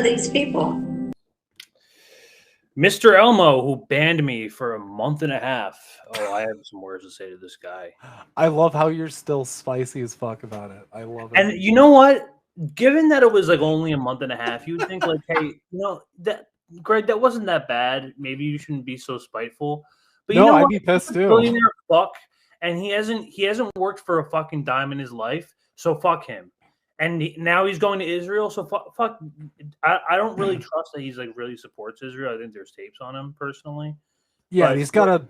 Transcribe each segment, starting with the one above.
are these people? Mr. Elmo, who banned me for a month and a half. Oh, I have some words to say to this guy. I love how you're still spicy as fuck about it. I love it. And you know what? Given that it was like only a month and a half, you would think like, hey, that Greg, that wasn't that bad. Maybe you shouldn't be so spiteful. But you know I'd what? be pissed too. Billionaire fuck, and he hasn't worked for a fucking dime in his life. So fuck him. And now he's going to Israel. So fuck. I don't really trust that he's like really supports Israel. I think there's tapes on him personally. Yeah, but he's got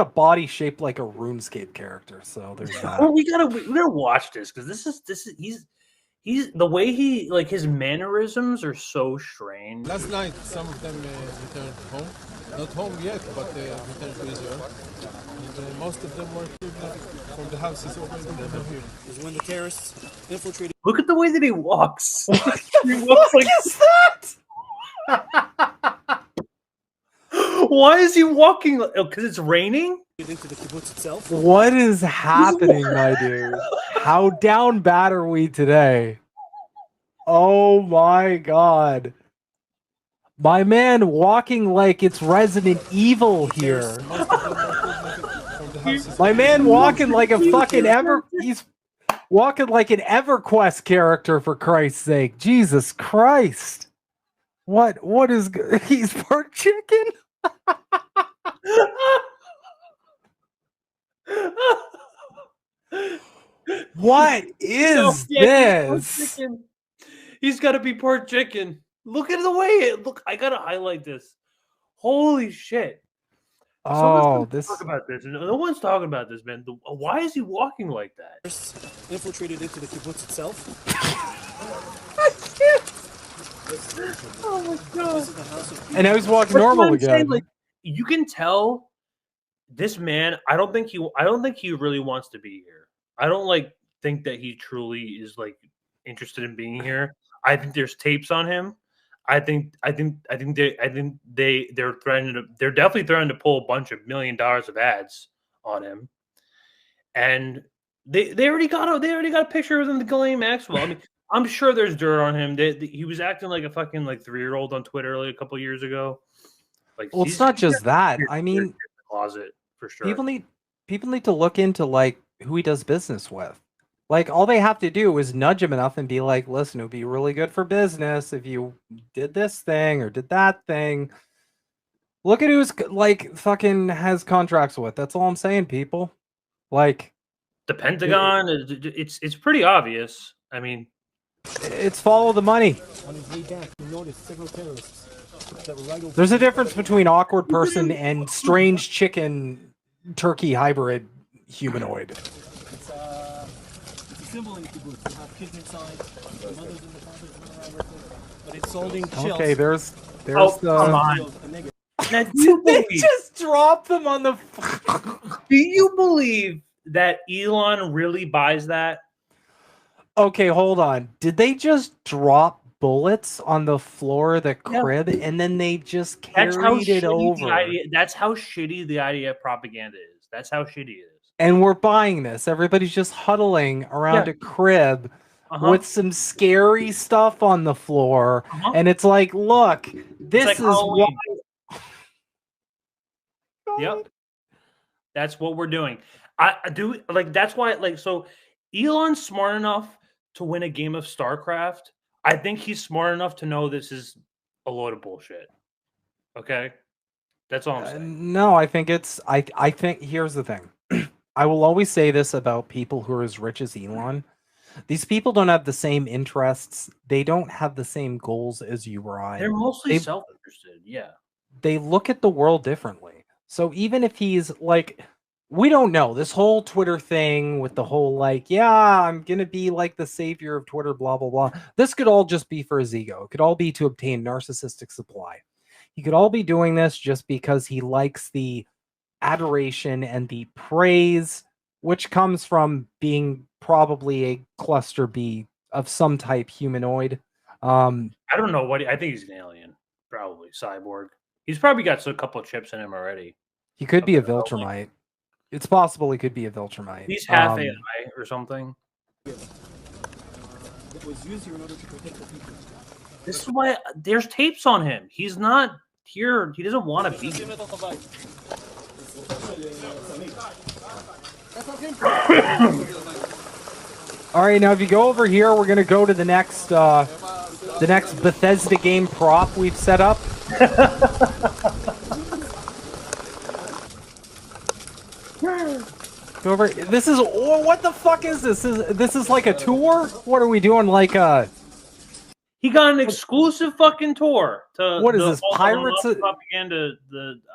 a body shaped like a RuneScape character. So there's that. Well, we gotta watch this because this is he's the way he like his mannerisms are so strange. Last night, some of them returned home. Not home yet, but returned to Israel. And most of them were from the houses over here. Is when the terrorists infiltrated. Look at the way that he walks. He looks like is that? Why is he walking? Because it's raining? Into the kibbutz itself. What is happening, my dude? How down bad are we today? Oh my god. My man walking like it's Resident Evil here. My man walking like a fucking he's walking like an EverQuest character, for Christ's sake. Jesus Christ. What is he's part chicken? What is this? He's got to be part chicken. Look at the way it look. I gotta highlight this. Holy shit! This. Talk about this. No one's talking about this, man. Why is he walking like that? Infiltrated into the kibbutz itself. Oh my god! And now he's walking normal again. Saying, like, you can tell this man. I don't think he really wants to be here. I don't think that he truly is like interested in being here. I think there's tapes on him. I think they're threatening. They're definitely threatening to pull a bunch of $1 million of ads on him, and they already got a picture of him, the Ghislaine Maxwell. I mean, I'm sure there's dirt on him. He was acting like a fucking 3-year-old on Twitter a couple years ago. Well, it's not just that. I mean, closet for sure. People need to look into who he does business with. All they have to do is nudge him enough and be like, listen, it would be really good for business if you did this thing or did that thing. Look at who's fucking has contracts with. That's all I'm saying, people. The Pentagon, it's pretty obvious. I mean, it's follow the money. On his way back, he noticed several terrorists that were right over. There's a difference between awkward person and strange chicken turkey hybrid humanoid. It's a symbol in the kibbutz. You have kids inside, mothers and the fathers running around with it, but it's holding shells. Okay, there's come the. on. Now, They just drop them on the. Do you believe that Elon really buys that? Okay, hold on. Did they just drop bullets on the floor of the crib and then they just carried it over? That's how shitty the IDF propaganda is. That's how shitty it is. And we're buying this. Everybody's just huddling around a crib with some scary stuff on the floor. And it's like, look, this is why. Yep. That's what we're doing. I do that's why so Elon's smart enough to win a game of StarCraft. I think he's smart enough to know this is a load of bullshit. Okay? That's all I'm saying. No, I think it's I think here's the thing. I will always say this about people who are as rich as Elon. These people don't have the same interests. They don't have the same goals as you or I. They're mostly self-interested. Yeah. They look at the world differently. So even if he's we don't know this whole Twitter thing with the whole I'm going to be the savior of Twitter, blah, blah, blah. This could all just be for his ego. It could all be to obtain narcissistic supply. He could all be doing this just because he likes the adoration and the praise, which comes from being probably a cluster B of some type humanoid. I don't know I think he's an alien, probably cyborg. He's probably got a couple of chips in him already. He could be a Viltrumite. It's possible he could be a Viltrumite. He's half AI or something. It was used here in order to protect the people. This is why there's tapes on him. He's not here. He doesn't want to be here. All right, now if you go over here, we're gonna go to the next Bethesda game prop we've set up. Go over. This is what the fuck is this? This is like a tour? What are we doing? Like a? He got an exclusive fucking tour to What is this? Pirates of propaganda.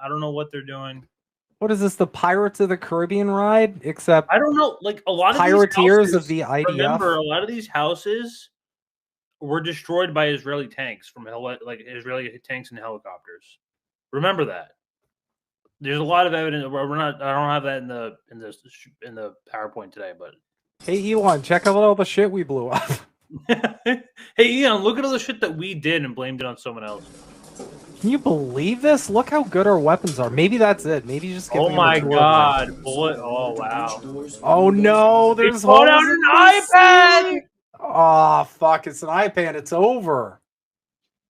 I don't know what they're doing. What is this? The Pirates of the Caribbean ride? Except I don't know. Like a lot of pirateers these houses, of the IDF. Remember, a lot of these houses were destroyed by Israeli tanks from Israeli tanks and helicopters. Remember that. There's a lot of evidence. We're not. I don't have that in the PowerPoint today, but hey, Elon, check out all the shit we blew up. Hey, Elon, look at all the shit that we did and blamed it on someone else. Can you believe this? Look how good our weapons are. Maybe that's it. Maybe just. Oh my god! Bullet. Oh wow. Oh no! There's pulled out an iPad. Oh fuck! It's an iPad. It's over.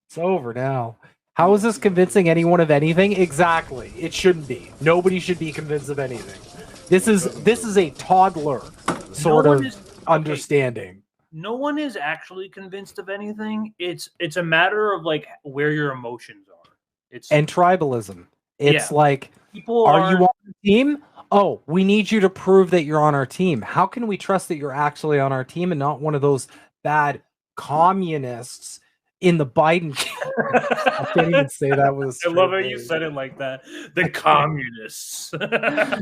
It's over now. How is this convincing anyone of anything? Exactly. It shouldn't be. Nobody should be convinced of anything. This is a toddler sort of understanding. No one is actually convinced of anything. It's a matter of like where your emotions are. And tribalism. It's like, are you on the team? Oh, we need you to prove that you're on our team. How can we trust that you're actually on our team and not one of those bad communists in the Biden? I can't even say that with a I love how you said it like that. The communists. the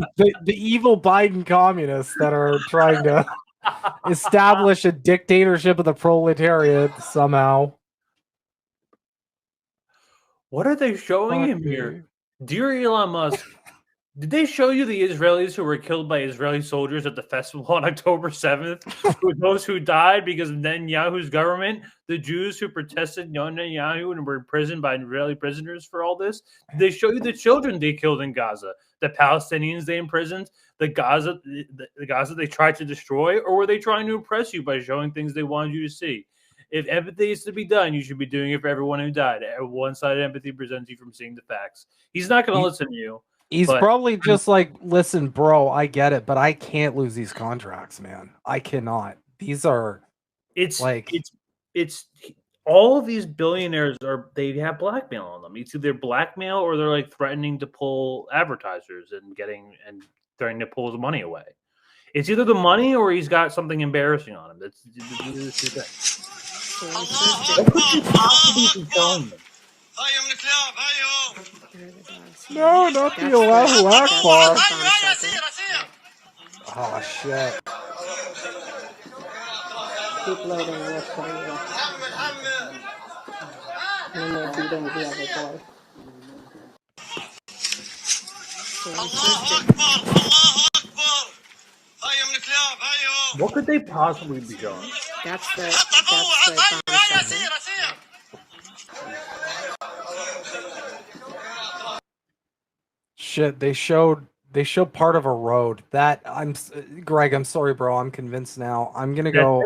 evil Biden communists that are trying to establish a dictatorship of the proletariat somehow. What are they showing him here? Dear Elon Musk, did they show you the Israelis who were killed by Israeli soldiers at the festival on October 7th? Those who died because of Netanyahu's government? The Jews who protested Netanyahu and were imprisoned by Israeli prisoners for all this? Did they show you the children they killed in Gaza? The Palestinians they imprisoned? The Gaza they tried to destroy? Or were they trying to impress you by showing things they wanted you to see? If empathy is to be done, you should be doing it for everyone who died. One-sided empathy prevents you from seeing the facts. He's not going to listen to you. He's probably just like, listen, bro, I get it, but I can't lose these contracts, man. I cannot. These are, it's all of these billionaires they have blackmail on them. It's either blackmail or they're like threatening to pull advertisers and threatening to pull his money away. It's either the money or he's got something embarrassing on him. That's the two things. What could you possibly be telling them? No, not the Allahu Akbar. Oh, shit. Keep loading real quick. And they're beating the other boy. What could they possibly be showing? That's the bomb shelter. Shit, they showed part of a road. Greg, I'm sorry, bro. I'm convinced now. I'm gonna go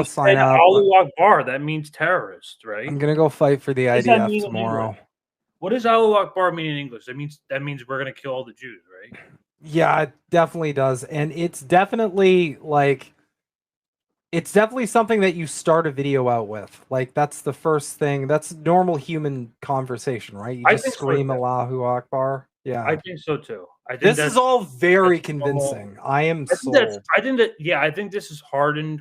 sign up. Allahu Akbar, that means terrorist, right? I'm gonna go fight for the IDF tomorrow. What does Allahu Akbar mean in English? That means we're gonna kill all the Jews, right? Yeah, it definitely does. And it's definitely something that you start a video out with. Like, that's the first thing. That's normal human conversation, right? You just scream Allahu Akbar. Yeah. I think so too. This is all very convincing. I am sold. I think this is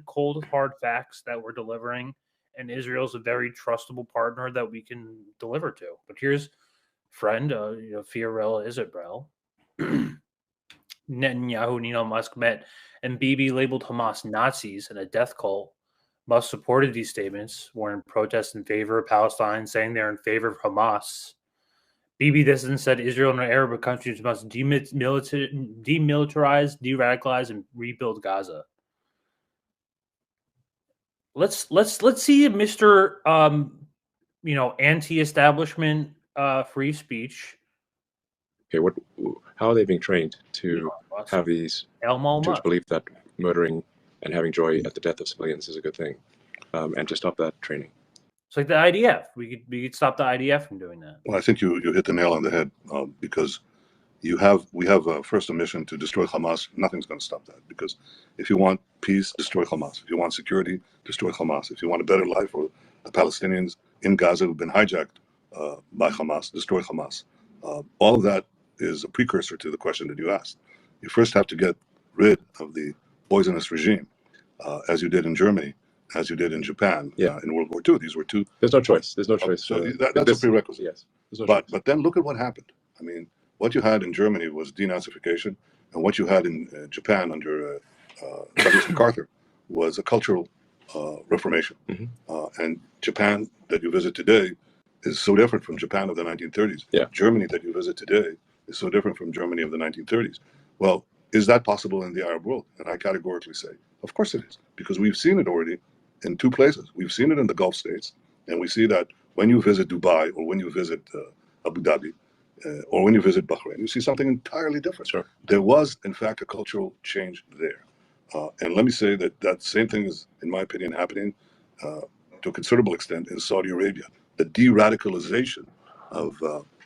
cold, hard facts that we're delivering, and Israel's a very trustable partner that we can deliver to. But here's friend, Fiorella Isabel. Netanyahu and Elon Musk met, and Bibi labeled Hamas Nazis and a death cult. Musk supported these statements, were in protest in favor of Palestine, saying they're in favor of Hamas. Bibi then said Israel and Arab countries must demilitarize, de-radicalize, and rebuild Gaza. Let's see Mr. Anti-establishment free speech. Okay, how are they being trained to have these to believe that murdering and having joy at the death of civilians is a good thing, and to stop that training? It's like the IDF. We could stop the IDF from doing that. Well, I think you hit the nail on the head because we have first a mission to destroy Hamas. Nothing's going to stop that, because if you want peace, destroy Hamas. If you want security, destroy Hamas. If you want a better life for the Palestinians in Gaza who've been hijacked by Hamas, destroy Hamas. All of that is a precursor to the question that you asked. You first have to get rid of the poisonous regime, as you did in Germany, as you did in Japan, in World War II. These were two. There's no choice. There's no choice. So that's a prerequisite. Yes. No but then look at what happened. I mean, what you had in Germany was denazification, and what you had in Japan under Douglas MacArthur was a cultural reformation. And Japan that you visit today is so different from Japan of the 1930s. Germany that you visit today is so different from Germany of the 1930s. Well, is that possible in the Arab world? And I categorically say, of course it is, because we've seen it already in two places. We've seen it in the Gulf states, and we see that when you visit Dubai or when you visit Abu Dhabi, or when you visit Bahrain, you see something entirely different. Sure. There was, in fact, a cultural change there. And let me say that that same thing is, in my opinion, happening to a considerable extent in Saudi Arabia. The de-radicalization of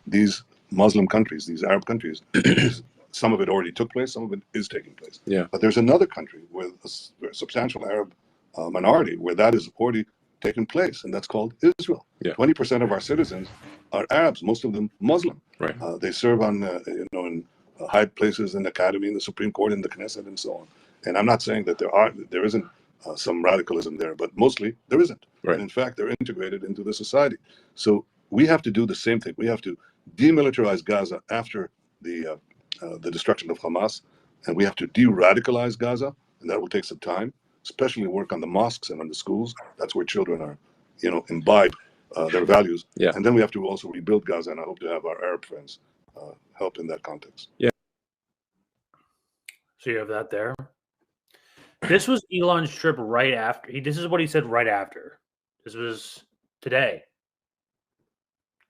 these Muslim countries, these Arab countries, some of it already took place, some of it is taking place. But there's another country with a substantial Arab minority where that is already taken place, and that's called Israel. 20% of our citizens are Arabs, most of them Muslim. Right. They serve on, in high places in the academy, in the Supreme Court, in the Knesset, and so on. And I'm not saying that there isn't some radicalism there, but mostly there isn't. Right. And in fact, they're integrated into the society. So we have to do the same thing. We have to demilitarize Gaza after the destruction of Hamas, and we have to de-radicalize Gaza, and that will take some time, especially work on the mosques and on the schools. That's where children are, imbibe their values. And then we have to also rebuild Gaza, and I hope to have our Arab friends help in that context. So you have that there. This was Elon's trip right after. This is what he said right after. This was today.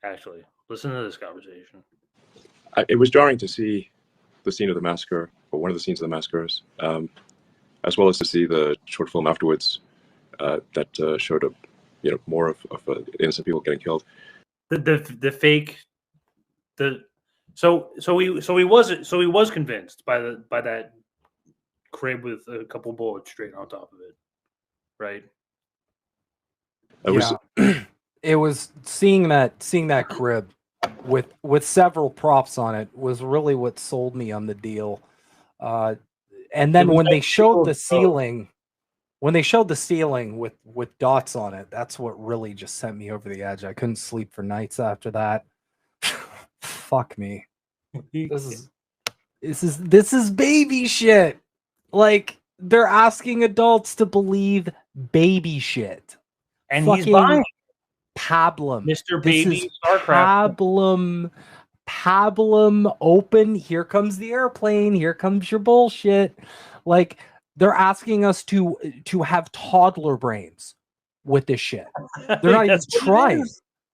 Actually, listen to this conversation. It was jarring to see the scene of the massacre, or one of the scenes of the massacres, as well as to see the short film afterwards that showed more of innocent people getting killed. The fake. So he was convinced by that crib with a couple bullets straight on top of it, right? It was seeing that crib with several props on it was really what sold me on the deal. And then when they showed the ceiling, with dots on it, that's what really just sent me over the edge. I couldn't sleep for nights after that. Fuck me. This is baby shit. Like, they're asking adults to believe baby shit. And fucking he's buying pablum. Mr. Baby StarCraft. Pablum open. Here comes the airplane. Here comes your bullshit. Like, they're asking us to have toddler brains with this shit. They're not even trying.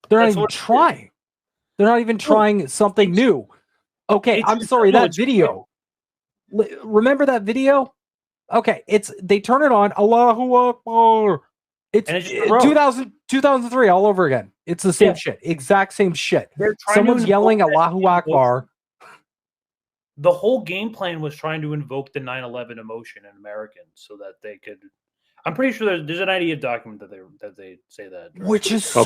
They're not even trying. They're not even trying something new. Okay, I'm sorry, that video. Remember that video? Okay, they turn it on. Allahu Akbar. It's 2003 all over again. It's the same shit. Exact same shit. Someone's yelling Allahu Akbar. The whole game plan was trying to invoke the 9/11 emotion in Americans so that they could. I'm pretty sure there's an IDF document that they say that, right? Which is so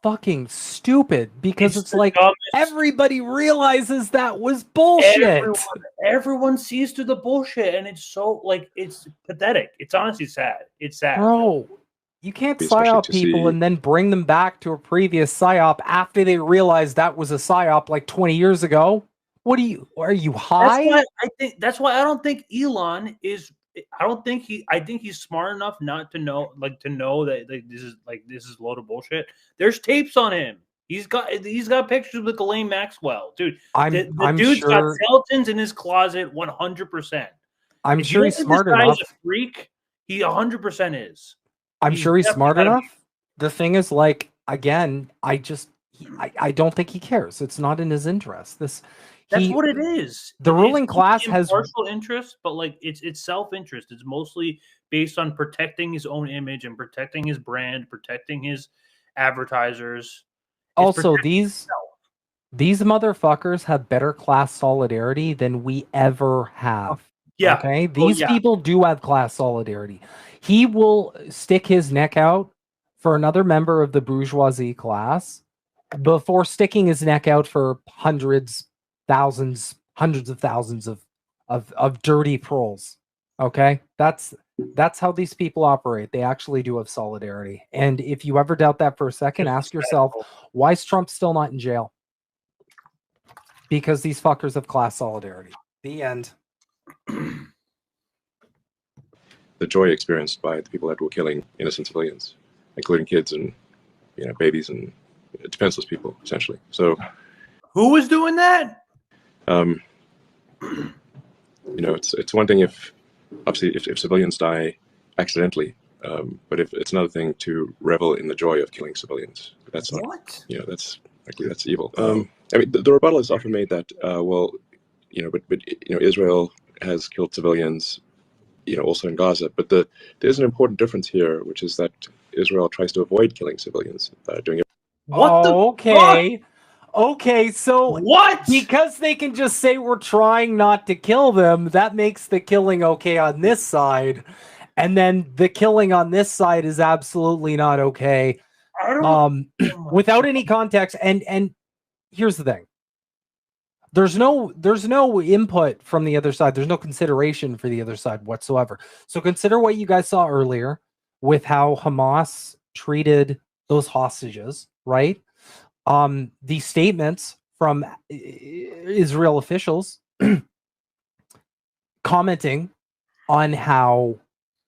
fucking stupid, because it's like everybody realizes that was bullshit. Everyone sees through the bullshit, and it's so it's pathetic. It's honestly sad. It's sad, bro. You can't psyop people and then bring them back to a previous psyop after they realize that was a psyop like 20 years ago. Are you high? That's why I don't think Elon is. I think he's smart enough not to know, that this is a load of bullshit. There's tapes on him. He's got pictures with Ghislaine Maxwell, dude. The dude's got skeletons in his closet, 100%. I'm sure he's smart enough. He's a freak. He 100% is. I'm sure he's smart enough. The thing is, again, I don't think he cares. It's not in his interest. That's what it is. The ruling class has partial interest, but it's self-interest. It's mostly based on protecting his own image and protecting his brand, protecting his advertisers. Also, these motherfuckers have better class solidarity than we ever have. Yeah. Okay? These people do have class solidarity. He will stick his neck out for another member of the bourgeoisie class before sticking his neck out for hundreds of thousands of dirty proles. Okay? That's how these people operate. They actually do have solidarity. And if you ever doubt that for a second, ask yourself, why is Trump still not in jail? Because these fuckers have class solidarity. The end. The joy experienced by the people that were killing innocent civilians, including kids and babies and defenseless people, essentially. So, who was doing that? It's one thing if obviously if civilians die accidentally, but if it's another thing to revel in the joy of killing civilians. That's not what? That's evil. I mean, the rebuttal is often made that but Israel has killed civilians, also in Gaza. But there's an important difference here, which is that Israel tries to avoid killing civilians, doing it. Okay, so what? Because they can just say we're trying not to kill them, that makes the killing okay on this side, and then the killing on this side is absolutely not okay. Without any context. And here's the thing. There's no input from the other side. There's no consideration for the other side whatsoever. So consider what you guys saw earlier with how Hamas treated those hostages, right? The statements from Israel officials commenting on how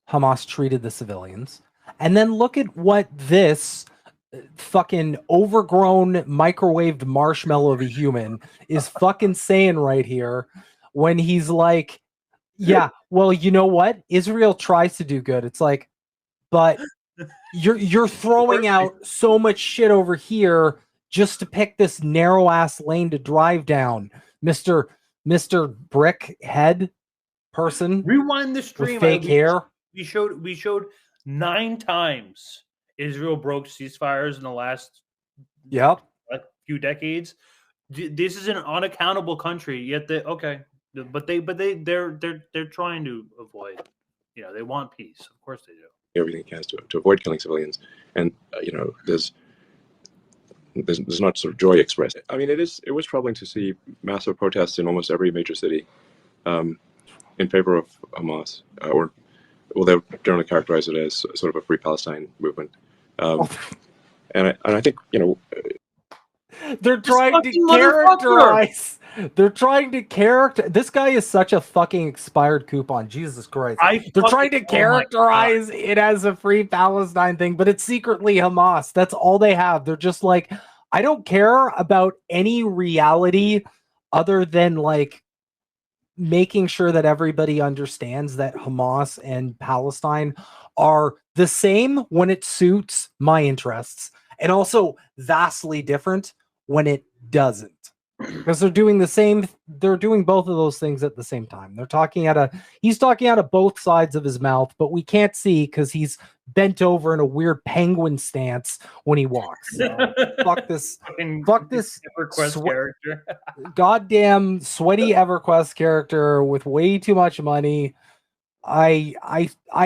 Hamas treated the civilians. And then look at what this fucking overgrown microwaved marshmallow of a human is fucking saying right here when he's like, yeah, well, you know what? Israel tries to do good. It's like, but you're throwing out so much shit over here just to pick this narrow ass lane to drive down, Mr. Brick Head person. Rewind the stream. With fake hair. We showed 9 times Israel broke ceasefires in the last few decades. This is an unaccountable country. Yet they're trying to avoid. They want peace. Of course they do. Everything it has to avoid killing civilians, and there's not sort of joy expressed. I mean, it was troubling to see massive protests in almost every major city in favor of Hamas, they generally characterize it as sort of a Free Palestine movement. And I think they're trying to characterize. They're trying to character. This guy is such a fucking expired coupon. Jesus Christ! They're trying to characterize it as a Free Palestine thing, but it's secretly Hamas. That's all they have. They're just like, I don't care about any reality other than like making sure that everybody understands that Hamas and Palestine are the same when it suits my interests, and also vastly different when it doesn't. Because they're doing both of those things at the same time. He's talking out of both sides of his mouth, but we can't see because he's bent over in a weird penguin stance when he walks. So, fuck this EverQuest character. Goddamn sweaty EverQuest character with way too much money. I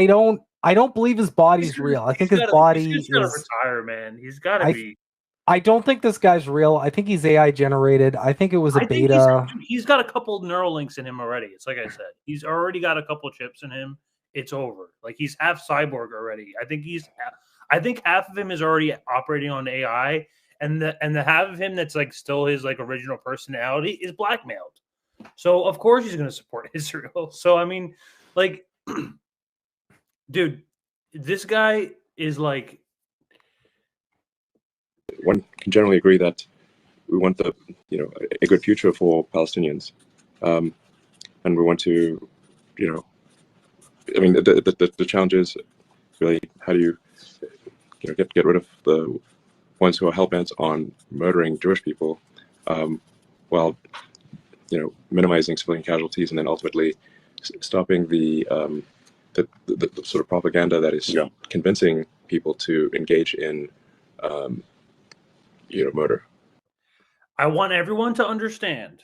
don't believe his body's real. I think his body is gotta retire, man. He's gotta be. I don't think this guy's real. I think he's AI generated. I think it was a beta. He's got a couple neural links in him already. It's like I said, he's already got a couple chips in him. It's over. Like he's half cyborg already. I think half of him is already operating on AI, and the half of him that's like still his like original personality is blackmailed. So of course he's going to support Israel. So I mean, like, dude, this guy is like. One can generally agree that we want a good future for Palestinians, and we want to, I mean, the challenge is really how do you, get rid of the ones who are hell-bent on murdering Jewish people, while minimizing civilian casualties, and then ultimately stopping the sort of propaganda that is convincing people to engage in murder. I want everyone to understand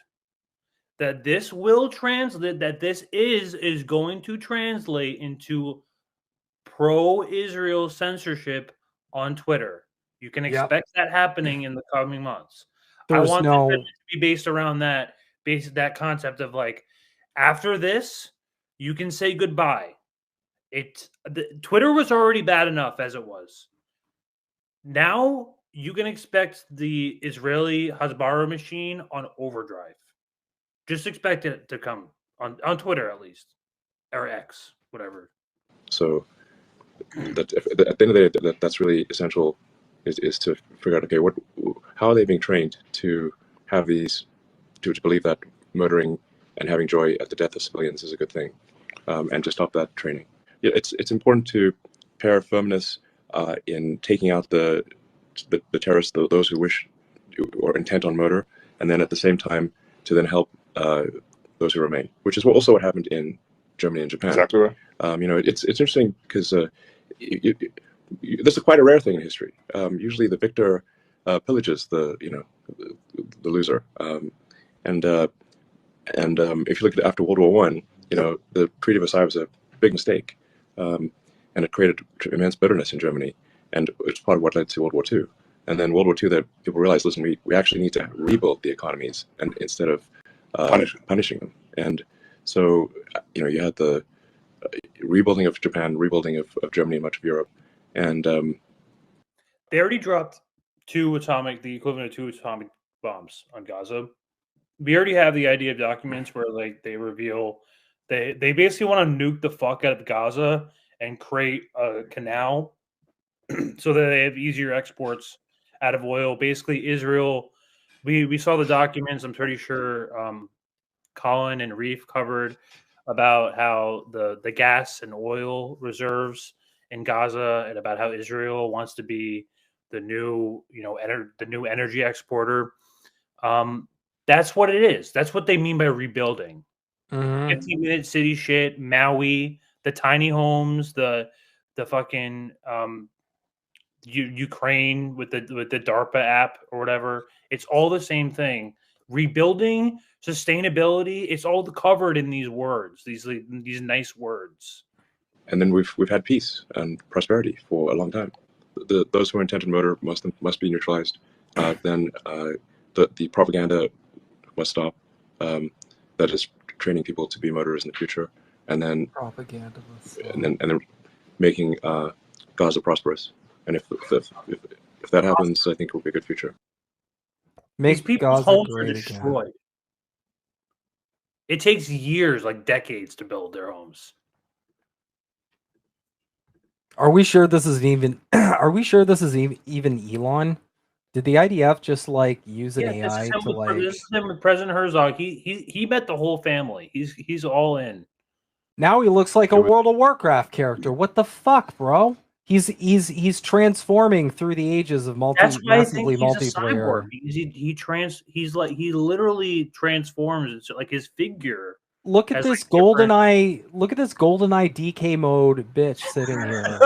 that this will translate, that this is going to translate into pro-Israel censorship on Twitter. You can expect that happening in the coming months. I want this to be based around that, that concept of like, after this, you can say goodbye. Twitter was already bad enough as it was. Now you can expect the Israeli Hasbara machine on overdrive. Just expect it to come on Twitter at least, or X, whatever. So that at the end of the day, that's really essential, is to figure out, okay, how are they being trained to have these, to believe that murdering and having joy at the death of civilians is a good thing, and to stop that training. Yeah, it's important to pair firmness in taking out the terrorists, those who wish or intent on murder, and then at the same time to then help those who remain, which is also what happened in Germany and Japan. Exactly right. It's interesting because this is quite a rare thing in history. Usually, the victor pillages the loser, and if you look at after World War I, the Treaty of Versailles was a big mistake, and it created immense bitterness in Germany, and it's part of what led to World War II. And then World War II, that people realized, listen, we actually need to rebuild the economies, and instead of punishing them. And so, you had the rebuilding of Japan, rebuilding of Germany, and much of Europe, and they already dropped the equivalent of 2 atomic bombs on Gaza. We already have the idea of documents where like they reveal they basically want to nuke the fuck out of Gaza and create a canal so that they have easier exports out of oil. Basically, Israel. We saw the documents. I'm pretty sure Colin and Reef covered about how the gas and oil reserves in Gaza, and about how Israel wants to be the new the new energy exporter. That's what it is. That's what they mean by rebuilding. 15-minute city shit, Maui, the tiny homes, the fucking Ukraine with the DARPA app or whatever. It's all the same thing. Rebuilding, sustainability, it's all covered in these words, these nice words. And then we've had peace and prosperity for a long time. Those who are intent on murder must be neutralized. Then the propaganda must stop. That is training people to be murderers in the future, and then propaganda, and then making Gaza prosperous. And if that happens, I think it will be a good future. These people's homes are destroyed. Again. It takes years, like decades, to build their homes. Are we sure this is even? Are we sure this is even Elon? Did the IDF just like use an AI to like? This is him with President Herzog. He met the whole family. He's all in. Now he looks like a World of Warcraft character. What the fuck, bro? He's transforming through the ages of massively multiplayer. He literally transforms. It's like his figure. Look at this GoldenEye. Look at this GoldenEye DK mode bitch sitting here.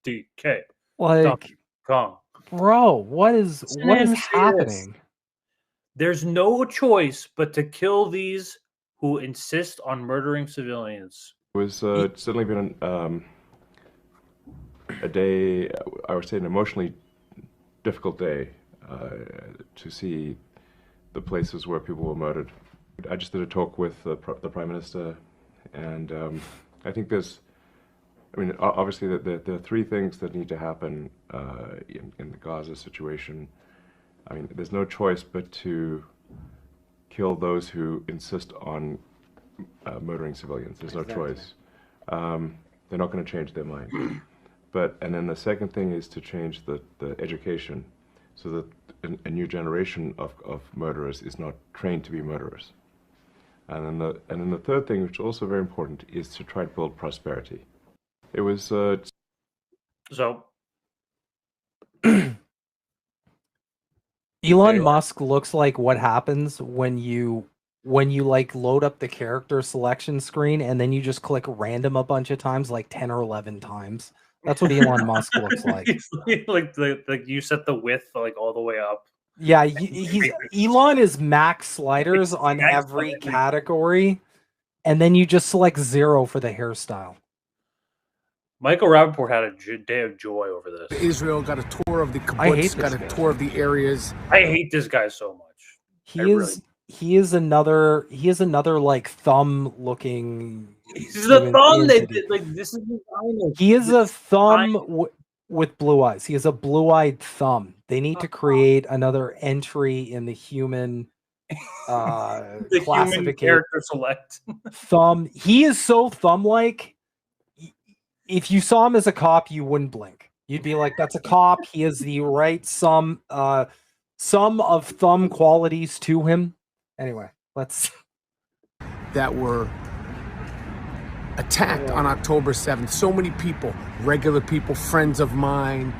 DK. Like, Kong. Bro, what is happening? There's no choice but to kill these who insist on murdering civilians. It was certainly been a day, I would say an emotionally difficult day, to see the places where people were murdered. I just did a talk with the Prime Minister, and I think obviously there are 3 things that need to happen in the Gaza situation. I mean, there's no choice but to kill those who insist on murdering civilians. There's no choice. They're not going to change their mind. And then the second thing is to change the education, so that a new generation of murderers is not trained to be murderers. And then the third thing, which is also very important, is to try to build prosperity. It was so. Elon Musk looks like what happens when you like load up the character selection screen and then you just click random a bunch of times, like 10 or 11 times. That's what Elon Musk looks like. like you set the width like all the way up. Yeah, Elon is max sliders on Max every sliders. category, and then you just select 0 for the hairstyle. Michael Rappaport had a day of joy over this. Israel got a tour of the I hate kibbutz, this got a guy. tour of the areas. I hate this guy so much. He is another like thumb looking. He's the thumb that entity. like this is the He is a thumb with blue eyes. He is a blue-eyed thumb. They need to create another entry in the human the human classification. character select. Thumb. He is so thumb-like. If you saw him as a cop, you wouldn't blink. You'd be like, "That's a cop." He has the right sum of thumb qualities to him. Anyway, let's. That were attacked on October 7th. So many people, regular people, friends of mine,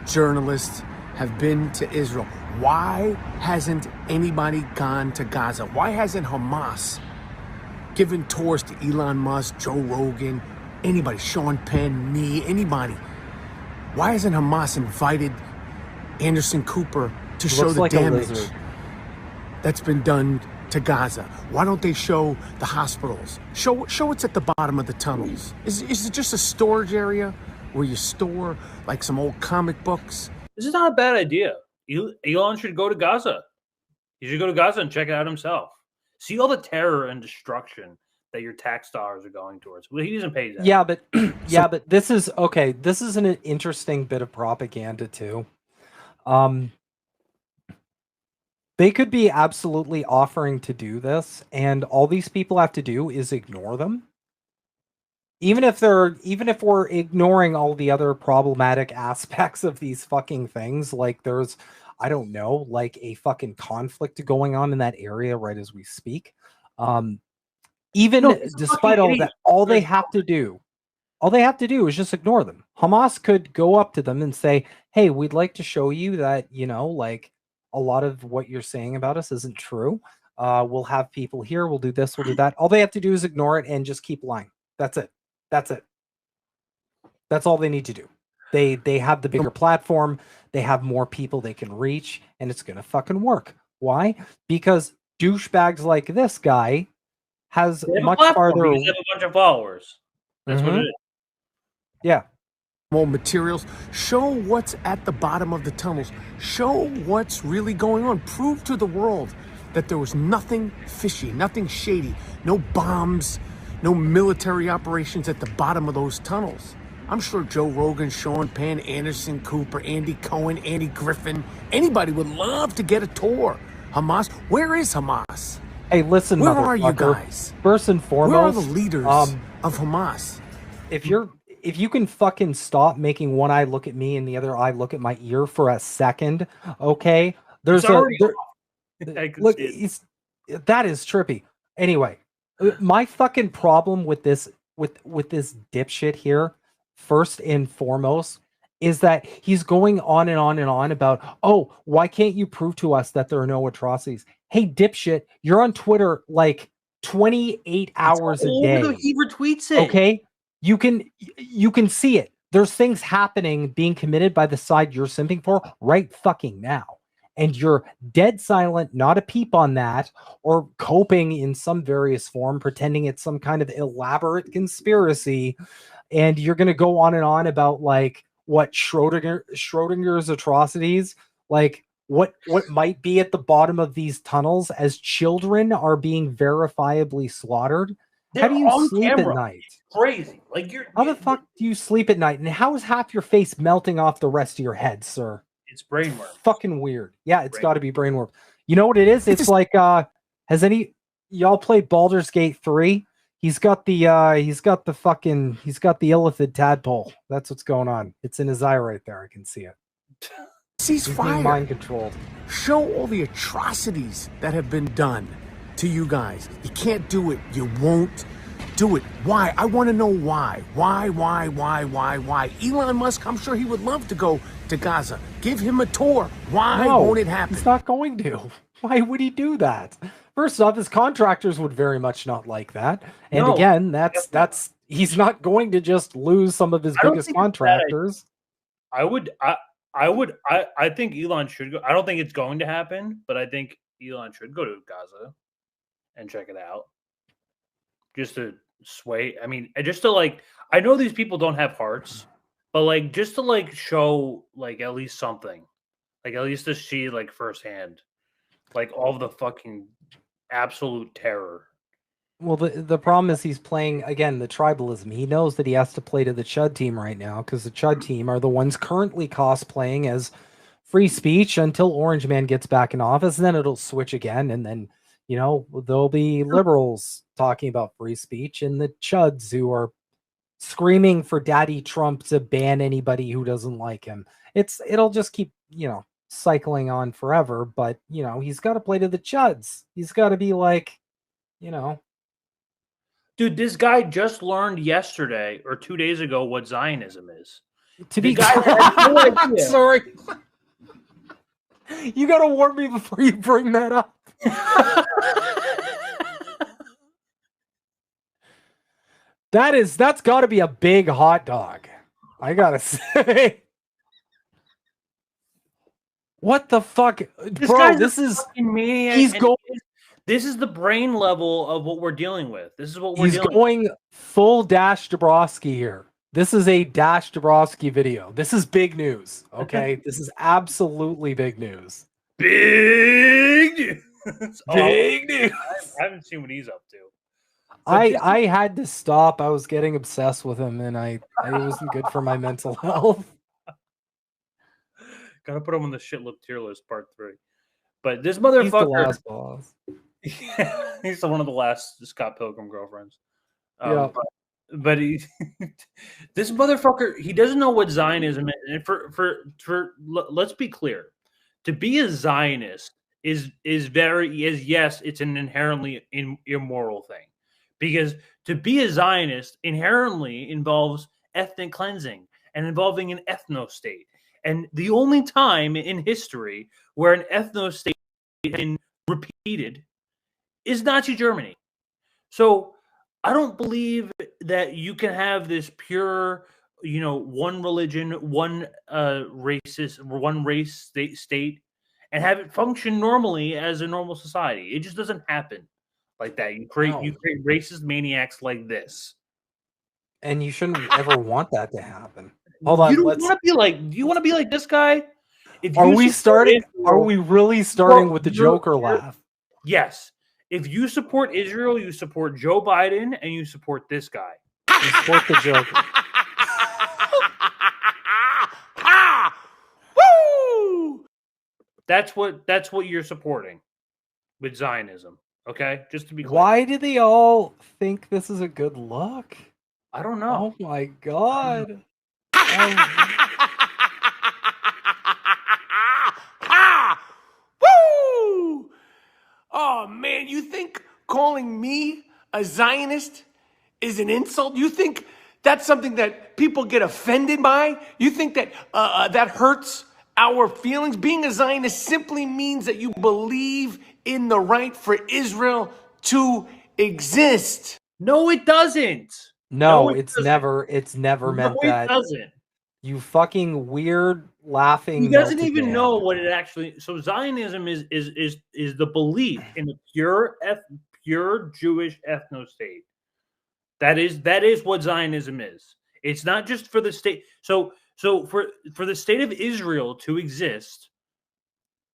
journalists, have been to Israel. Why hasn't anybody gone to Gaza? Why hasn't Hamas given tours to Elon Musk, Joe Rogan, anybody, Sean Penn, me, anybody? Why hasn't Hamas invited Anderson Cooper to show the like a damage lizard. that's been done to Gaza? Why don't they show the hospitals? Show what's at the bottom of the tunnels. Is it just a storage area where you store like some old comic books? This is not a bad idea. Elon should go to Gaza. He should go to Gaza and check it out himself. See all the terror and destruction that your tax dollars are going towards. Well, he doesn't pay that. Yeah, but but this is okay. This is an interesting bit of propaganda too. They could be absolutely offering to do this, and all these people have to do is ignore them. Even if we're ignoring all the other problematic aspects of these fucking things, like there's, I don't know, like a fucking conflict going on in that area right as we speak. Despite all that, all they have to do is just ignore them. Hamas could go up to them and say, "Hey, we'd like to show you that, like a lot of what you're saying about us isn't true. We'll have people here. We'll do this. We'll do that." All they have to do is ignore it and just keep lying. That's it. That's all they need to do. They have the bigger platform. They have more people they can reach, and it's gonna fucking work. Why? Because douchebags like this guy has much farther. He have a bunch of followers. That's what it is. Yeah. More materials. Show what's at the bottom of the tunnels. Show what's really going on. Prove to the world that there was nothing fishy, nothing shady, no bombs, no military operations at the bottom of those tunnels. I'm sure Joe Rogan, Sean Penn, Anderson Cooper, Andy Cohen, Andy Griffin, anybody would love to get a tour. Hamas, where is Hamas? Hey, listen, where are you motherfucker. guys? First and foremost, where are the leaders of Hamas? If you can fucking stop making one eye look at me and the other eye look at my ear for a second, okay? There's that is trippy. Anyway, my fucking problem with this dipshit here, first and foremost, is that he's going on and on and on about, "Oh, why can't you prove to us that there are no atrocities?" Hey, dipshit, you're on Twitter like 28 hours a day. He retweets it. Okay? You can see it. There's things happening being committed by the side you're simping for right fucking now. And you're dead silent, not a peep on that, or coping in some various form, pretending it's some kind of elaborate conspiracy. And you're going to go on and on about like what Schrodinger's atrocities, like what might be at the bottom of these tunnels as children are being verifiably slaughtered. How do you sleep at night? Crazy. Like how the fuck do you sleep at night? And how is half your face melting off the rest of your head, sir? It's brainworm. Fucking weird. Yeah, it's got to be brainworm. You know what it is? It's like has y'all played Baldur's Gate 3? He's got the illithid tadpole. That's what's going on. It's in his eye right there. I can see it. Ceasefire. Mind controlled. Show all the atrocities that have been done to you guys. You can't do it. You won't do it. Why? I want to know why. Why? Elon Musk, I'm sure he would love to go to Gaza. Give him a tour. Why won't it happen? He's not going to. Why would he do that? First off, his contractors would very much not like that. And again, that's He's not going to just lose some of his I don't biggest think it's a bad idea. contractors. I think Elon should go. I don't think it's going to happen, but I think Elon should go to Gaza and check it out. Just to sway. I mean, just to like, I know these people don't have hearts, but like, just to like show like at least something, like at least to see like firsthand, like all of the fucking absolute terror. Well, the problem is he's playing again the tribalism. He knows that he has to play to the Chud team right now because the Chud team are the ones currently cosplaying as free speech until Orange Man gets back in office, and then it'll switch again, and then there'll be liberals talking about free speech and the Chuds who are screaming for Daddy Trump to ban anybody who doesn't like him. It'll just keep cycling on forever. But he's got to play to the Chuds. He's got to be like. Dude, this guy just learned yesterday or 2 days ago what Zionism is. To The be guy had no idea. sorry, you gotta warn me before you bring that up. That's got to be a big hot dog. I gotta say, what the fuck, bro? This is maniac. he's going. This is the brain level of what we're dealing with. This is what we're He's dealing going full Dash Dabrowski here. This is a Dash Dabrowski video. This is big news. Okay, this is absolutely big news. Big news. Big news. I haven't seen what he's up to. I had to stop. I was getting obsessed with him, and it wasn't good for my mental health. Gotta put him on the shit look tier list, part 3. But this motherfucker, He's the last boss. He's one of the last Scott Pilgrim girlfriends. Yeah. But this motherfucker, he doesn't know what Zionism is. And for let's be clear, to be a Zionist is yes, it's an inherently immoral thing, because to be a Zionist inherently involves ethnic cleansing and involving an ethno state. And the only time in history where an ethno state has been repeated is Nazi Germany. So I don't believe that you can have this pure, one religion, one one race state, and have it function normally as a normal society. It just doesn't happen like that. You create racist maniacs like this, and you shouldn't ever want that to happen. Hold on, you don't want to be like. Do you want to be like this guy? Are we starting? Are we really starting with the Joker laugh? Yes. If you support Israel, you support Joe Biden, and you support this guy. You support the Joker. Woo! That's what you're supporting with Zionism. Okay, just to be clear. Why do they all think this is a good look? I don't know. Oh my god. Woo! Oh man, you think calling me a Zionist is an insult? You think that's something that people get offended by? You think that that hurts our feelings? Being a Zionist simply means that you believe in the right for Israel to exist. No, it doesn't. No, it's never meant that. It doesn't. You fucking weird laughing. He doesn't even know what it actually. So Zionism is the belief in a pure Jewish ethno state. That is what Zionism is. It's not just for the state. So for the state of Israel to exist,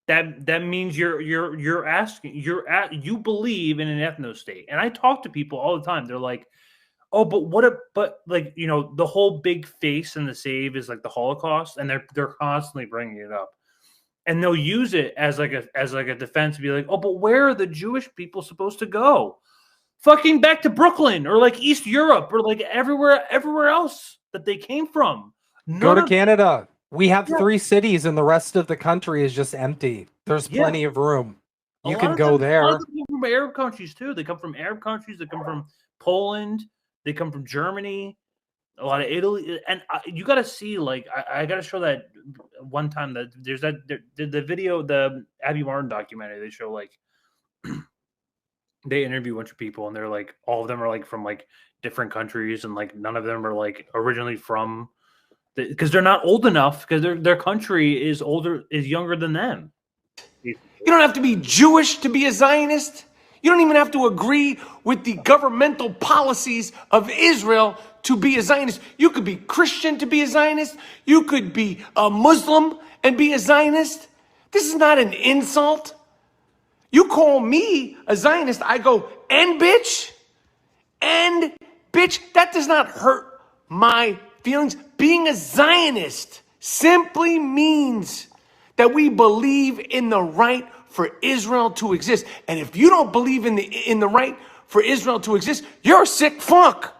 that means you're asking you believe in an ethno state. And I talk to people all the time. They're like, oh, but the whole big face in the save is like the Holocaust, and they're constantly bringing it up, and they'll use it as like a defense to be like, oh, but where are the Jewish people supposed to go? Fucking back to Brooklyn or like East Europe or like everywhere else that they came from. Go to Canada. We have 3 cities, and the rest of the country is just empty. There's plenty of room. You can go there. A lot of them come from Arab countries too. They come from Arab countries. They come from Poland. They come from Germany, a lot of Italy, and you got to see. Like, I got to show that one time that there's the video, the Abby Martin documentary. They show like they interview a bunch of people, and they're like, all of them are like from like different countries, and like none of them are like originally from, because they're not old enough, because their country is younger than them. You don't have to be Jewish to be a Zionist. You don't even have to agree with the governmental policies of Israel to be a Zionist. You could be Christian to be a Zionist. You could be a Muslim and be a Zionist. This is not an insult. You call me a Zionist, I go, and bitch, that does not hurt my feelings. Being a Zionist simply means that we believe in the right for Israel to exist. And if you don't believe in the right for Israel to exist, you're a sick fuck.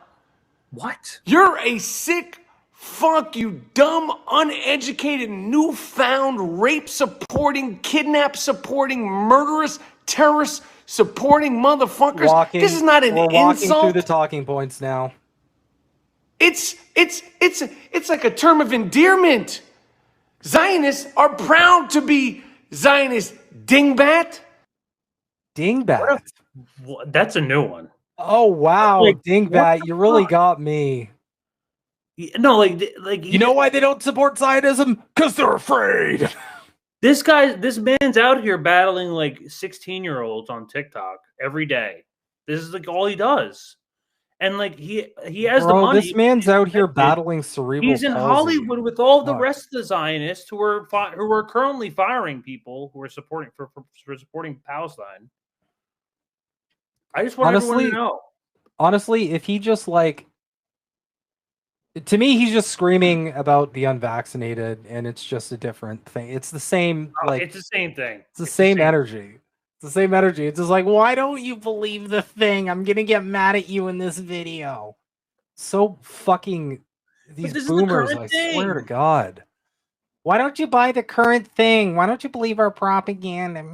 What? You're a sick fuck, you dumb, uneducated, newfound, rape-supporting, kidnap-supporting, murderous, terrorist-supporting motherfuckers. This is not an we're walking insult. through the talking points now. It's like a term of endearment. Zionists are proud to be Zionist, dingbat. Dingbat. That's a new one. Oh wow, Like, dingbat! You really got me. No, like you know why they don't support Zionism? Because they're afraid. This man's out here battling like 16-year-olds on TikTok every day. This is like all he does, and like he has the money. This man's out here battling cerebral. He's in palsy. Hollywood with all the rest of the Zionists who are currently firing people who are supporting for supporting Palestine. I just want everyone to know. Honestly, if he just like, to me, he's just screaming about the unvaccinated, and it's just a different thing. It's the same, like it's the same thing. It's the same energy. It's the same energy. It's just like, why don't you believe the thing? I'm gonna get mad at you in this video. So fucking these boomers, I swear to God. Why don't you buy the current thing? Why don't you believe our propaganda?